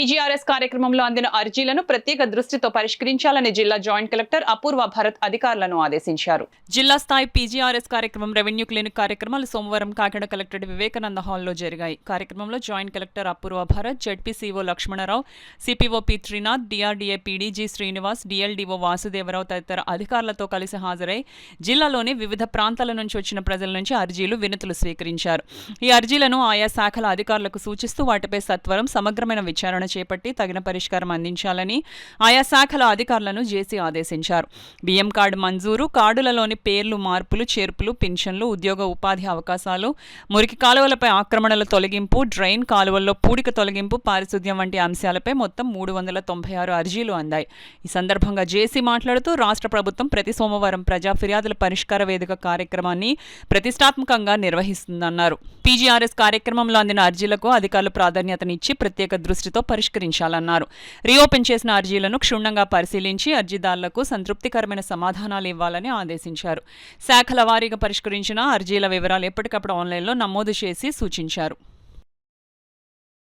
PGRS కార్యక్రమంలో అందిన అర్జీలను ప్రత్యేక దృష్టితో పరిష్కరించాలని జిల్లా జాయింట్ కలెక్టర్ అపూర్వ భరత్ అధికారులను ఆదేశించారు. జిల్లా స్థాయి పీజీఆర్ఎస్ కార్యక్రమం రెవెన్యూ క్లినిక్ కార్యక్రమాలు సోమవారం కాకినాడ కలెక్టరేట్ వివేకానంద హాల్లో జరిగాయి. కార్యక్రమంలో joint collector Apoorva Bharat, ZP CEO Lakshmanarao, CPO P Trinath, DRDA PD G Srinivas, DLDO Vasudevarao తదితర అధికారులతో కలిసి హాజరై జిల్లాలోని వివిధ ప్రాంతాల నుంచి వచ్చిన ప్రజల నుంచి అర్జీలు, వినతులు స్వీకరించారు. ఈ అర్జీలను ఆయా శాఖల అధికారులకు సూచిస్తూ వాటిపై సత్వరం సమగ్రమైన విచారణ చేపట్టి తగిన పరిష్కారం అందించాలని ఆయా శాఖల అధికారులను జేసీ ఆదేశించారు. బియ్యం కార్డు మంజూరు, కార్డులలోని పేర్లు మార్పులు, చేర్పులు, పింఛన్లు, ఉద్యోగ ఉపాధి అవకాశాలు, మురికి కాలువలపై ఆక్రమణల తొలగింపు, డ్రైన్ కాలువల్లో పూడిక తొలగింపు, పారిశుద్ధ్యం వంటి అంశాలపై మొత్తం 396 అర్జీలు అందాయి. ఈ సందర్భంగా జేసీ మాట్లాడుతూ రాష్ట్ర ప్రభుత్వం ప్రతి సోమవారం ప్రజా ఫిర్యాదుల పరిష్కార వేదిక కార్యక్రమాన్ని ప్రతిష్టాత్మకంగా నిర్వహిస్తుందన్నారు. పీజీఆర్ఎస్ కార్యక్రమంలో అందిన అర్జీలకు అధికారులు ప్రాధాన్యతనిచ్చి ప్రత్యేక దృష్టితో పరిష్కరించాలన్నారు. రీఓపెన్ చేసిన అర్జీలను క్షుణ్ణంగా పరిశీలించి అర్జీదారులకు సంతృప్తికరమైన సమాధానాలు ఇవ్వాలని ఆదేశించారు. శాఖల వారీగా పరిష్కరించిన అర్జీల వివరాలు ఎప్పటికప్పుడు ఆన్లైన్లో నమోదు చేసి సూచించారు.